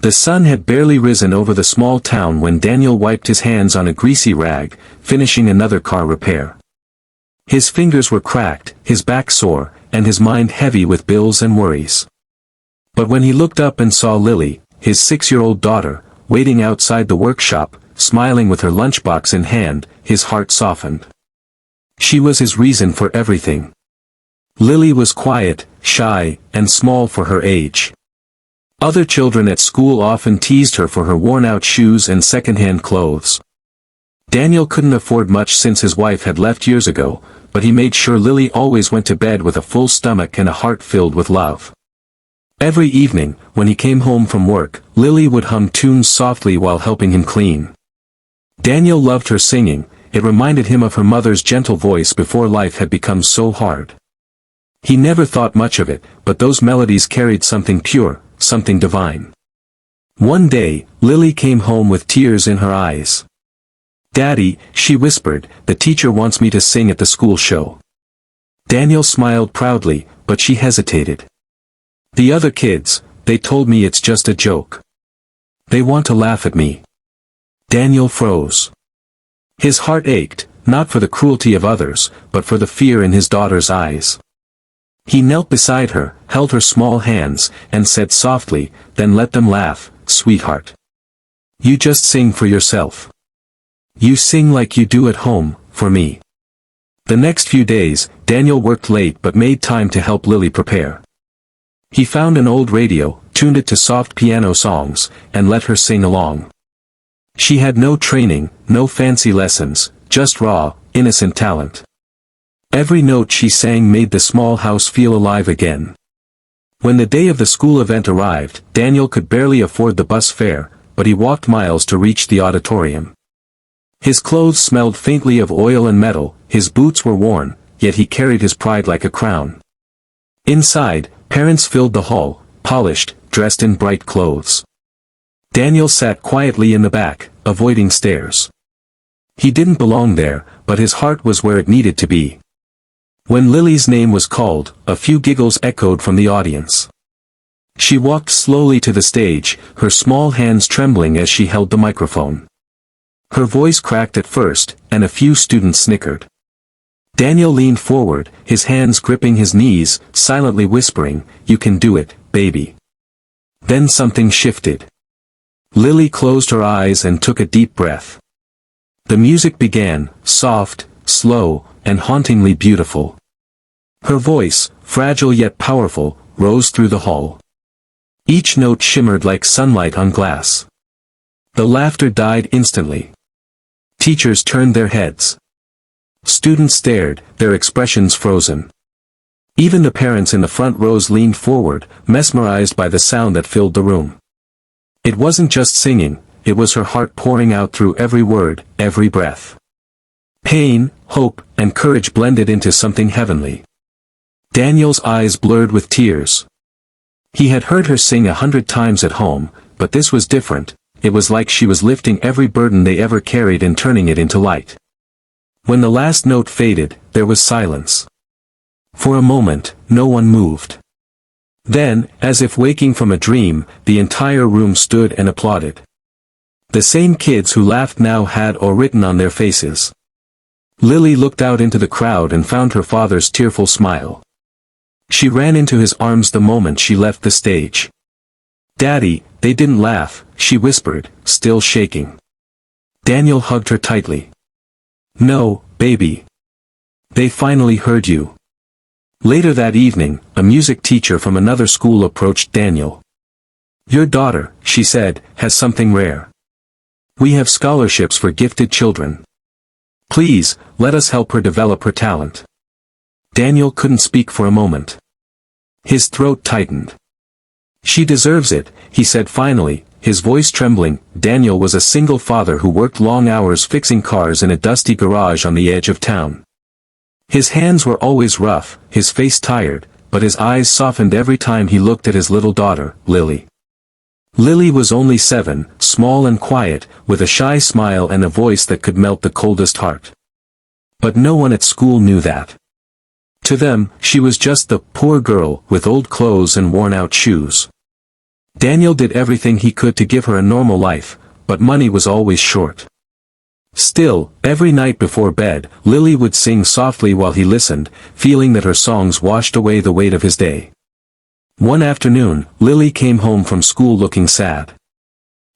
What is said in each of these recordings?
The sun had barely risen over the small town when Daniel wiped his hands on a greasy rag, finishing another car repair. His fingers were cracked, his back sore, and his mind heavy with bills and worries. But when he looked up and saw Lily, his 6-year-old daughter, waiting outside the workshop, smiling with her lunchbox in hand, his heart softened. She was his reason for everything. Lily was quiet, shy, and small for her age. Other children at school often teased her for her worn-out shoes and second-hand clothes. Daniel couldn't afford much since his wife had left years ago, but he made sure Lily always went to bed with a full stomach and a heart filled with love. Every evening, when he came home from work, Lily would hum tunes softly while helping him clean. Daniel loved her singing. It reminded him of her mother's gentle voice before life had become so hard. He never thought much of it, but those melodies carried something pure, something divine. One day, Lily came home with tears in her eyes. "Daddy," she whispered, "the teacher wants me to sing at the school show." Daniel smiled proudly, but she hesitated. "The other kids, they told me it's just a joke. They want to laugh at me." Daniel froze. His heart ached, not for the cruelty of others, but for the fear in his daughter's eyes. He knelt beside her, held her small hands, and said softly, "Then let them laugh, sweetheart. You just sing for yourself. You sing like you do at home, for me." The next few days, Daniel worked late but made time to help Lily prepare. He found an old radio, tuned it to soft piano songs, and let her sing along. She had no training, no fancy lessons, just raw, innocent talent. Every note she sang made the small house feel alive again. When the day of the school event arrived, Daniel could barely afford the bus fare, but he walked miles to reach the auditorium. His clothes smelled faintly of oil and metal, his boots were worn, yet he carried his pride like a crown. Inside, parents filled the hall, polished, dressed in bright clothes. Daniel sat quietly in the back, avoiding stares. He didn't belong there, but his heart was where it needed to be. When Lily's name was called, a few giggles echoed from the audience. She walked slowly to the stage, her small hands trembling as she held the microphone. Her voice cracked at first, and a few students snickered. Daniel leaned forward, his hands gripping his knees, silently whispering, "You can do it, baby." Then something shifted. Lily closed her eyes and took a deep breath. The music began, soft, slow, and hauntingly beautiful. Her voice, fragile yet powerful, rose through the hall. Each note shimmered like sunlight on glass. The laughter died instantly. Teachers turned their heads. Students stared, their expressions frozen. Even the parents in the front rows leaned forward, mesmerized by the sound that filled the room. It wasn't just singing, it was her heart pouring out through every word, every breath. Pain, hope, and courage blended into something heavenly. Daniel's eyes blurred with tears. He had heard her sing 100 times at home, but this was different. It was like she was lifting every burden they ever carried and turning it into light. When the last note faded, there was silence. For a moment, no one moved. Then, as if waking from a dream, the entire room stood and applauded. The same kids who laughed now had "or" written on their faces. Lily looked out into the crowd and found her father's tearful smile. She ran into his arms the moment she left the stage. "Daddy, they didn't laugh," she whispered, still shaking. Daniel hugged her tightly. "No, baby. They finally heard you." Later that evening, a music teacher from another school approached Daniel. "Your daughter," she said, "has something rare. We have scholarships for gifted children. Please, let us help her develop her talent." Daniel couldn't speak for a moment. His throat tightened. "She deserves it," he said finally, his voice trembling. Daniel was a single father who worked long hours fixing cars in a dusty garage on the edge of town. His hands were always rough, his face tired, but his eyes softened every time he looked at his little daughter, Lily. Lily was only 7, small and quiet, with a shy smile and a voice that could melt the coldest heart. But no one at school knew that. To them, she was just the poor girl with old clothes and worn-out shoes. Daniel did everything he could to give her a normal life, but money was always short. Still, every night before bed, Lily would sing softly while he listened, feeling that her songs washed away the weight of his day. One afternoon, Lily came home from school looking sad.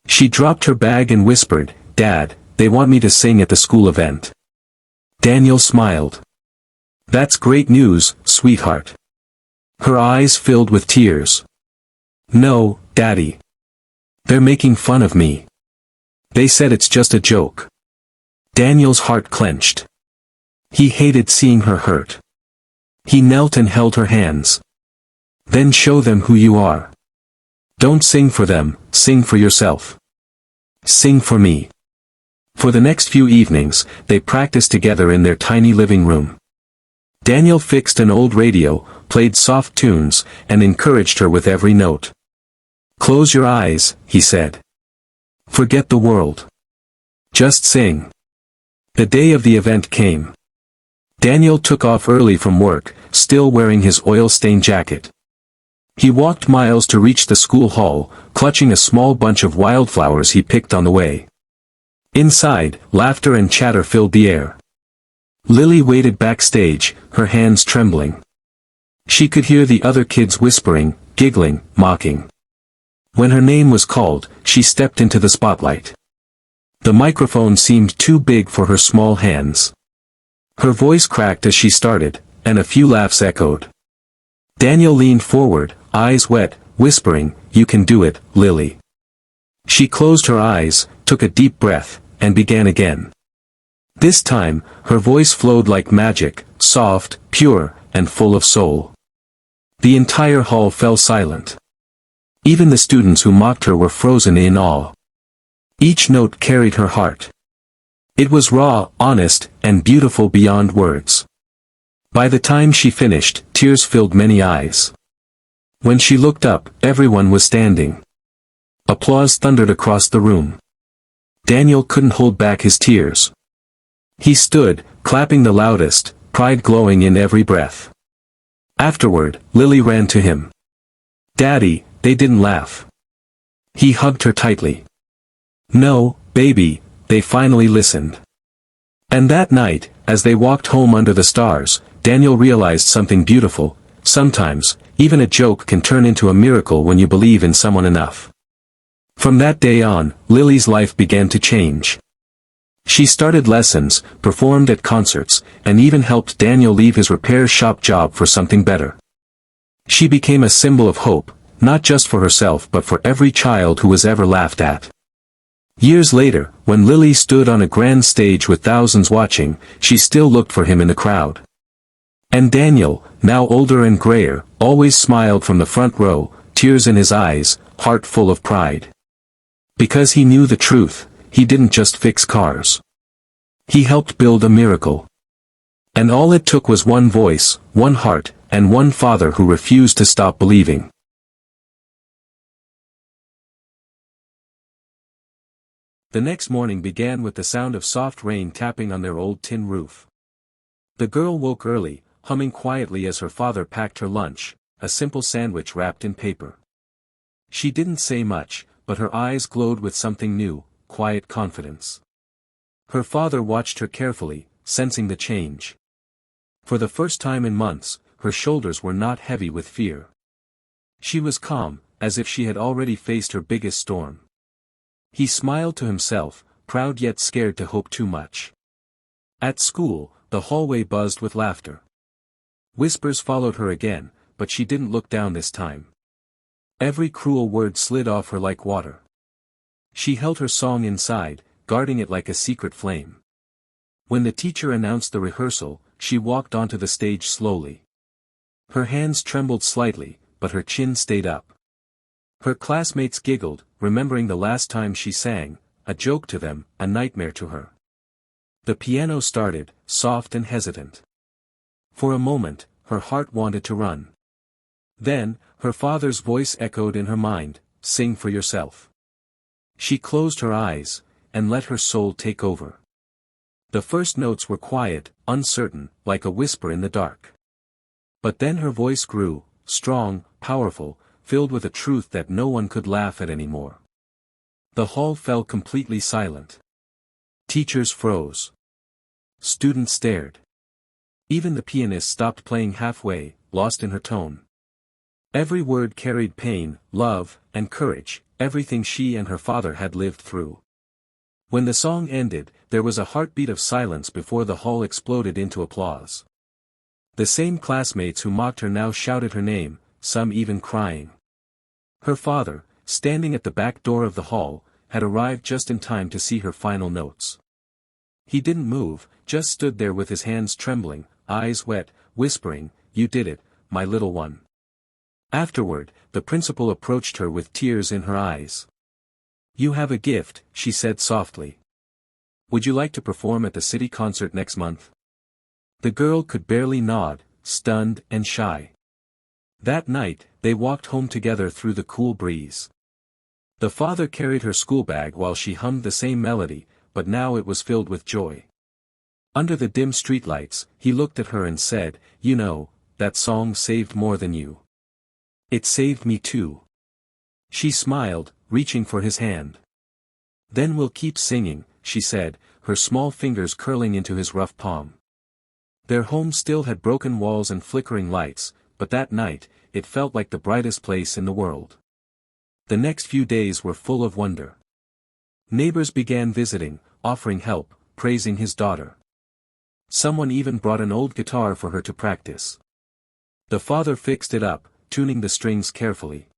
She dropped her bag and whispered, "Dad, they want me to sing at the school event." Daniel smiled. "That's great news, sweetheart." Her eyes filled with tears. "No, Daddy. They're making fun of me. They said it's just a joke." Daniel's heart clenched. He hated seeing her hurt. He knelt and held her hands. "Then show them who you are. Don't sing for them, sing for yourself. Sing for me." For the next few evenings, they practiced together in their tiny living room. Daniel fixed an old radio, played soft tunes, and encouraged her with every note. "Close your eyes," he said. "Forget the world. Just sing." The day of the event came. Daniel took off early from work, still wearing his oil-stained jacket. He walked miles to reach the school hall, clutching a small bunch of wildflowers he picked on the way. Inside, laughter and chatter filled the air. Lily waited backstage, her hands trembling. She could hear the other kids whispering, giggling, mocking. When her name was called, she stepped into the spotlight. The microphone seemed too big for her small hands. Her voice cracked as she started, and a few laughs echoed. Daniel leaned forward, eyes wet, whispering, "You can do it, Lily." She closed her eyes, took a deep breath, and began again. This time, her voice flowed like magic, soft, pure, and full of soul. The entire hall fell silent. Even the students who mocked her were frozen in awe. Each note carried her heart. It was raw, honest, and beautiful beyond words. By the time she finished, tears filled many eyes. When she looked up, everyone was standing. Applause thundered across the room. Daniel couldn't hold back his tears. He stood, clapping the loudest, pride glowing in every breath. Afterward, Lily ran to him. "Daddy, they didn't laugh." He hugged her tightly. "No, baby, they finally listened." And that night, as they walked home under the stars, Daniel realized something beautiful. Sometimes, even a joke can turn into a miracle when you believe in someone enough. From that day on, Lily's life began to change. She started lessons, performed at concerts, and even helped Daniel leave his repair shop job for something better. She became a symbol of hope, not just for herself but for every child who was ever laughed at. Years later, when Lily stood on a grand stage with thousands watching, she still looked for him in the crowd. And Daniel, now older and grayer, always smiled from the front row, tears in his eyes, heart full of pride. Because he knew the truth, he didn't just fix cars. He helped build a miracle. And all it took was one voice, one heart, and one father who refused to stop believing. The next morning began with the sound of soft rain tapping on their old tin roof. The girl woke early, humming quietly as her father packed her lunch, a simple sandwich wrapped in paper. She didn't say much, but her eyes glowed with something new, quiet confidence. Her father watched her carefully, sensing the change. For the first time in months, her shoulders were not heavy with fear. She was calm, as if she had already faced her biggest storm. He smiled to himself, proud yet scared to hope too much. At school, the hallway buzzed with laughter. Whispers followed her again, but she didn't look down this time. Every cruel word slid off her like water. She held her song inside, guarding it like a secret flame. When the teacher announced the rehearsal, she walked onto the stage slowly. Her hands trembled slightly, but her chin stayed up. Her classmates giggled, remembering the last time she sang, a joke to them, a nightmare to her. The piano started, soft and hesitant. For a moment, her heart wanted to run. Then, her father's voice echoed in her mind, "Sing for yourself." She closed her eyes, and let her soul take over. The first notes were quiet, uncertain, like a whisper in the dark. But then her voice grew, strong, powerful, filled with a truth that no one could laugh at anymore. The hall fell completely silent. Teachers froze. Students stared. Even the pianist stopped playing halfway, lost in her tone. Every word carried pain, love, and courage, everything she and her father had lived through. When the song ended, there was a heartbeat of silence before the hall exploded into applause. The same classmates who mocked her now shouted her name, some even crying. Her father, standing at the back door of the hall, had arrived just in time to see her final notes. He didn't move, just stood there with his hands trembling, eyes wet, whispering, "You did it, my little one." Afterward, the principal approached her with tears in her eyes. "You have a gift," she said softly. "Would you like to perform at the city concert next month?" The girl could barely nod, stunned and shy. That night, they walked home together through the cool breeze. The father carried her school bag while she hummed the same melody, but now it was filled with joy. Under the dim streetlights, he looked at her and said, "You know, that song saved more than you. It saved me too." She smiled, reaching for his hand. "Then we'll keep singing," she said, her small fingers curling into his rough palm. Their home still had broken walls and flickering lights, but that night, it felt like the brightest place in the world. The next few days were full of wonder. Neighbors began visiting, offering help, praising his daughter. Someone even brought an old guitar for her to practice. The father fixed it up, tuning the strings carefully.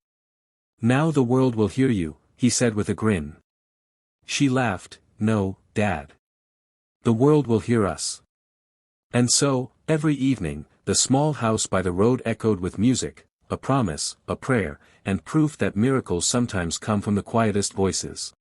"Now the world will hear you," he said with a grin. She laughed, "No, Dad. The world will hear us." And so, every evening, the small house by the road echoed with music, a promise, a prayer, and proof that miracles sometimes come from the quietest voices.